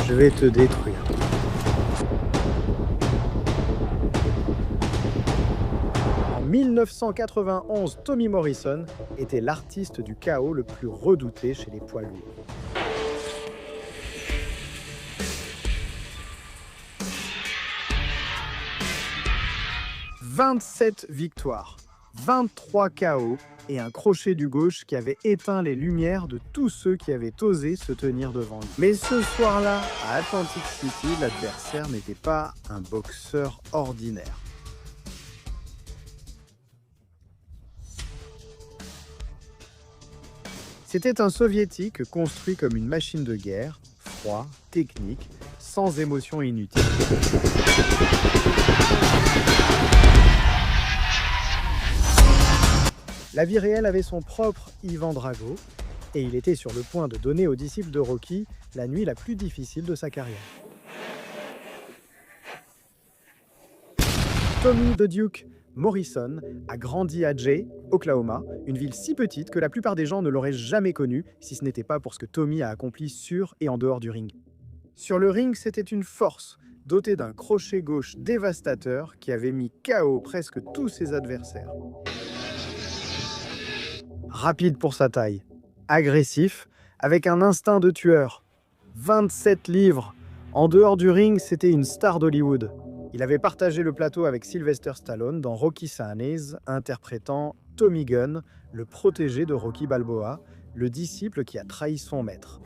Je vais te détruire. En 1991, Tommy Morrison était l'artiste du chaos le plus redouté chez les poids lourds. 27 victoires, 23 KO et un crochet du gauche qui avait éteint les lumières de tous ceux qui avaient osé se tenir devant lui. Mais ce soir-là, à Atlantic City, l'adversaire n'était pas un boxeur ordinaire. C'était un soviétique construit comme une machine de guerre, froid, technique, sans émotion inutile. La vie réelle avait son propre Ivan Drago, et il était sur le point de donner aux disciples de Rocky la nuit la plus difficile de sa carrière. Tommy the Duke Morrison a grandi à Jay, Oklahoma, une ville si petite que la plupart des gens ne l'auraient jamais connue si ce n'était pas pour ce que Tommy a accompli sur et en dehors du ring. Sur le ring, c'était une force, dotée d'un crochet gauche dévastateur qui avait mis KO presque tous ses adversaires. Rapide pour sa taille, agressif, avec un instinct de tueur. 27 livres. En dehors du ring, c'était une star d'Hollywood. Il avait partagé le plateau avec Sylvester Stallone dans Rocky Sands, interprétant Tommy Gunn, le protégé de Rocky Balboa, le disciple qui a trahi son maître.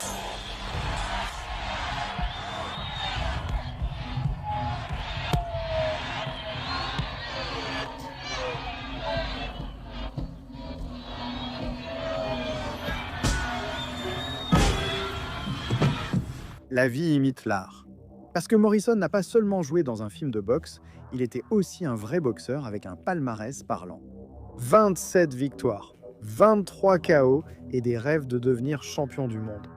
La vie imite l'art. Parce que Morrison n'a pas seulement joué dans un film de boxe, il était aussi un vrai boxeur avec un palmarès parlant. 27 victoires, 23 KO et des rêves de devenir champion du monde.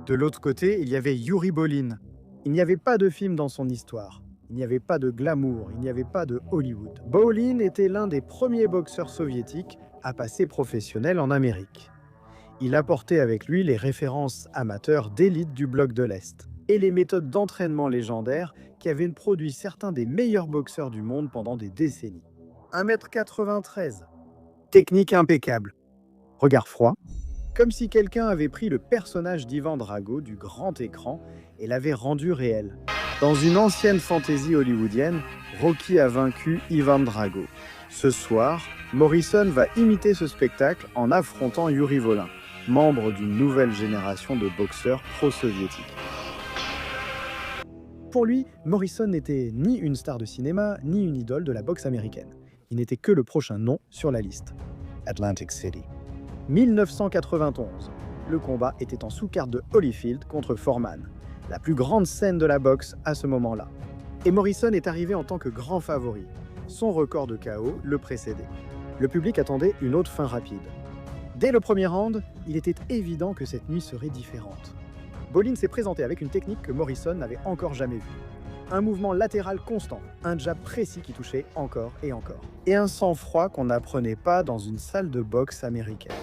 De l'autre côté, il y avait Yuri Bolin. Il n'y avait pas de film dans son histoire. Il n'y avait pas de glamour, il n'y avait pas de Hollywood. Bolin était l'un des premiers boxeurs soviétiques à passer professionnel en Amérique. Il apportait avec lui les références amateurs d'élite du bloc de l'Est et les méthodes d'entraînement légendaires qui avaient produit certains des meilleurs boxeurs du monde pendant des décennies. 1m93, technique impeccable, regard froid, comme si quelqu'un avait pris le personnage d'Ivan Drago du grand écran et l'avait rendu réel. Dans une ancienne fantaisie hollywoodienne, Rocky a vaincu Ivan Drago. Ce soir, Morrison va imiter ce spectacle en affrontant Yuri Volin, membre d'une nouvelle génération de boxeurs pro-soviétiques. Pour lui, Morrison n'était ni une star de cinéma, ni une idole de la boxe américaine. Il n'était que le prochain nom sur la liste. Atlantic City. 1991. Le combat était en sous-carte de Holyfield contre Foreman, la plus grande scène de la boxe à ce moment-là. Et Morrison est arrivé en tant que grand favori. Son record de KO le précédait. Le public attendait une autre fin rapide. Dès le premier round, il était évident que cette nuit serait différente. Bolin s'est présenté avec une technique que Morrison n'avait encore jamais vue. Un mouvement latéral constant, un jab précis qui touchait encore et encore. Et un sang-froid qu'on n'apprenait pas dans une salle de boxe américaine.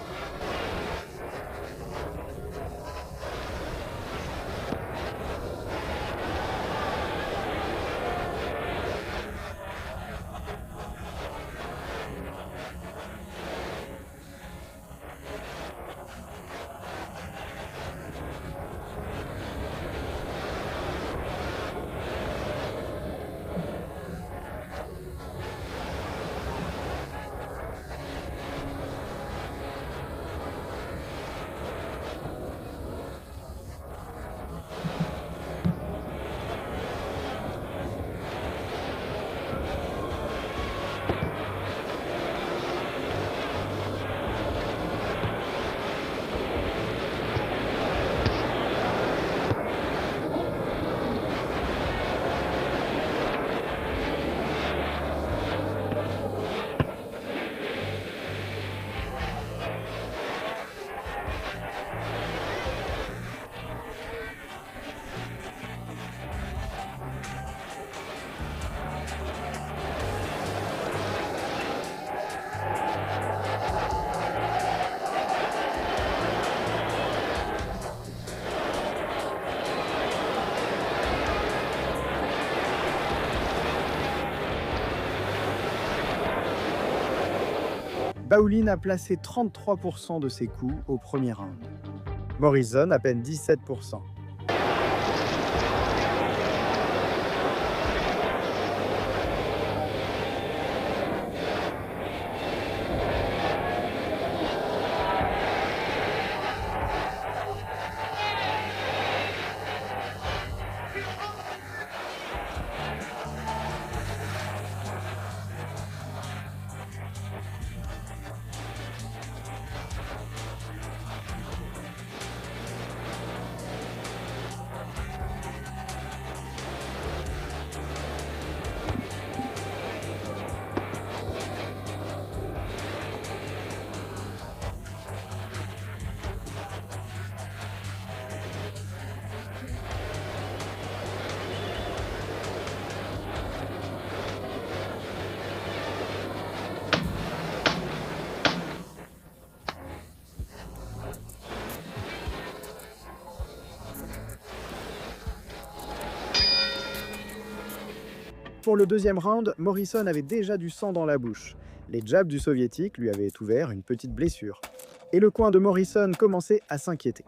Bowling a placé 33% de ses coups au premier round. Morrison à peine 17%. Pour le deuxième round, Morrison avait déjà du sang dans la bouche. Les jabs du soviétique lui avaient ouvert une petite blessure. Et le coin de Morrison commençait à s'inquiéter.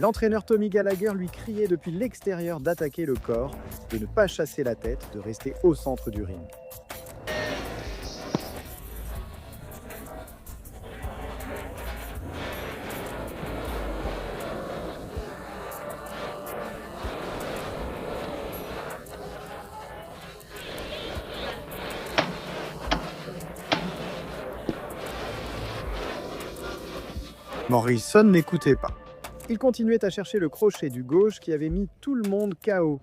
L'entraîneur Tommy Gallagher lui criait depuis l'extérieur d'attaquer le corps, de ne pas chasser la tête, de rester au centre du ring. Morrison n'écoutait pas. Il continuait à chercher le crochet du gauche qui avait mis tout le monde KO.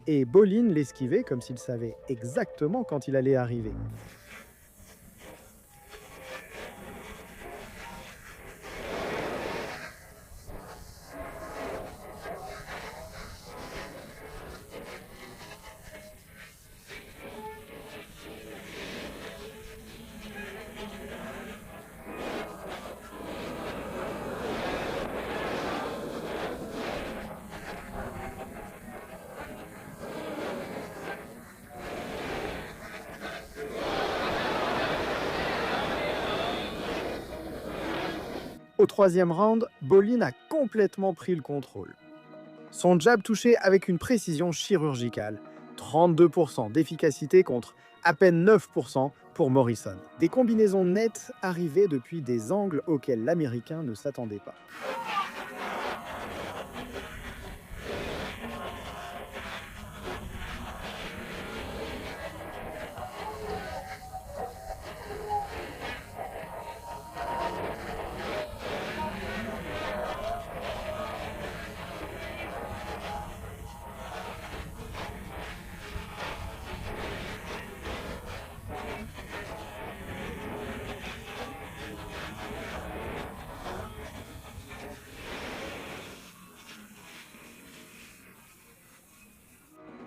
Et Bowling l'esquivait comme s'il savait exactement quand il allait arriver. Au troisième round, Bowling a complètement pris le contrôle. Son jab touchait avec une précision chirurgicale. 32% d'efficacité contre à peine 9% pour Morrison. Des combinaisons nettes arrivaient depuis des angles auxquels l'Américain ne s'attendait pas.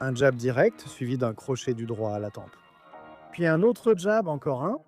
Un jab direct, suivi d'un crochet du droit à la tempe. Puis un autre jab, encore un.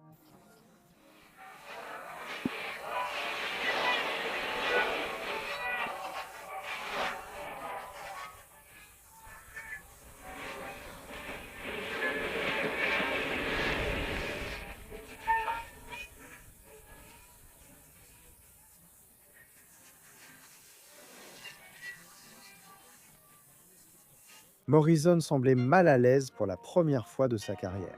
Morrison semblait mal à l'aise pour la première fois de sa carrière.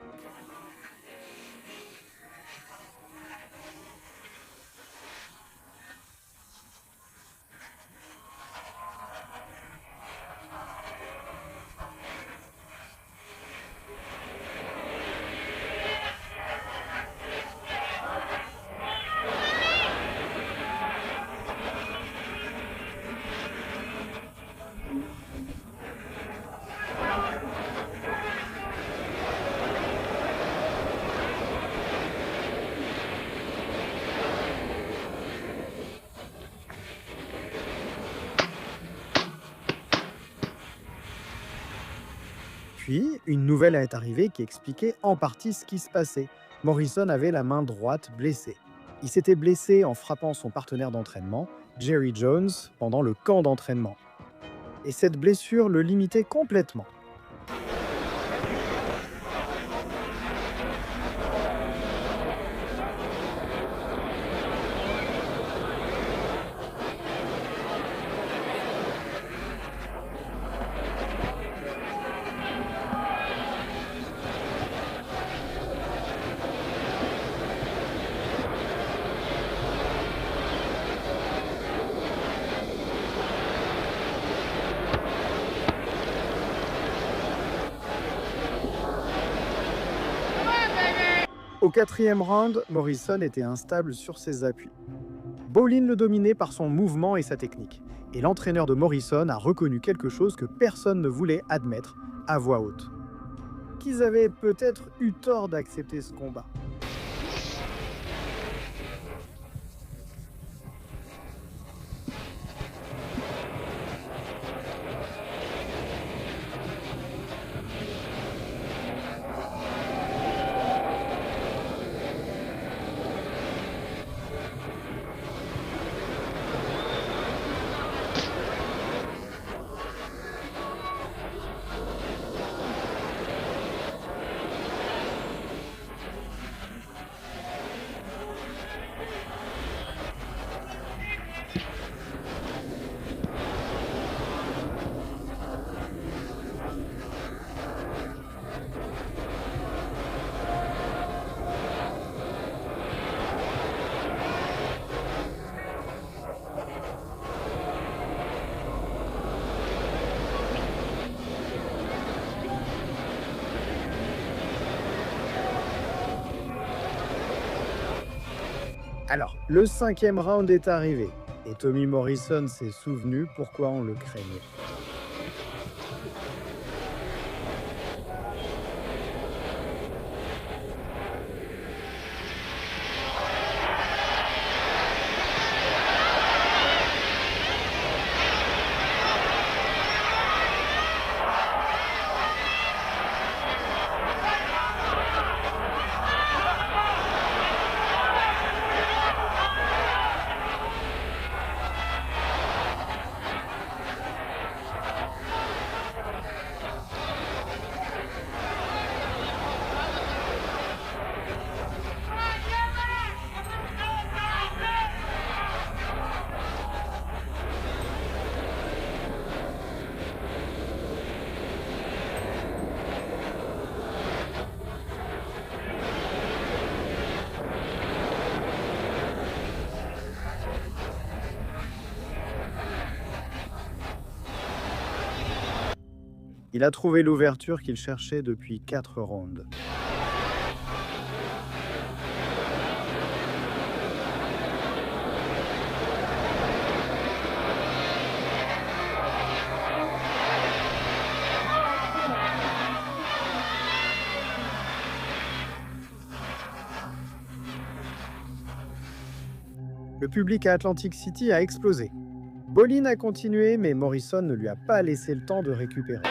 Puis, une nouvelle est arrivée qui expliquait en partie ce qui se passait. Morrison avait la main droite blessée. Il s'était blessé en frappant son partenaire d'entraînement, Jerry Jones, pendant le camp d'entraînement. Et cette blessure le limitait complètement. Au quatrième round, Morrison était instable sur ses appuis. Bowling le dominait par son mouvement et sa technique. Et l'entraîneur de Morrison a reconnu quelque chose que personne ne voulait admettre à voix haute. Qu'ils avaient peut-être eu tort d'accepter ce combat. Alors, le cinquième round est arrivé, et Tommy Morrison s'est souvenu pourquoi on le craignait. Il a trouvé l'ouverture qu'il cherchait depuis 4 rounds. Le public à Atlantic City a explosé. Bowling a continué, mais Morrison ne lui a pas laissé le temps de récupérer.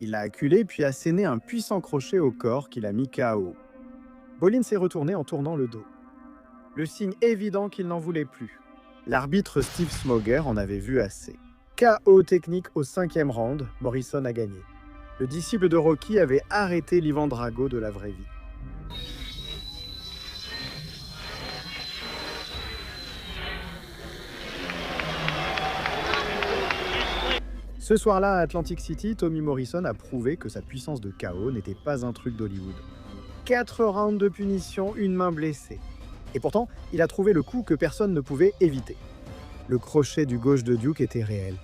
Il l'a acculé puis asséné un puissant crochet au corps qui l'a mis KO. Bolin s'est retourné en tournant le dos. Le signe évident qu'il n'en voulait plus. L'arbitre Steve Smoger en avait vu assez. KO technique au 5e round, Morrison a gagné. Le disciple de Rocky avait arrêté l'Ivan Drago de la vraie vie. Ce soir-là, à Atlantic City, Tommy Morrison a prouvé que sa puissance de KO n'était pas un truc d'Hollywood. 4 rounds de punition, une main blessée. Et pourtant, il a trouvé le coup que personne ne pouvait éviter. Le crochet du gauche de Duke était réel.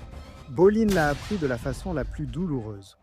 Bolin l'a appris de la façon la plus douloureuse.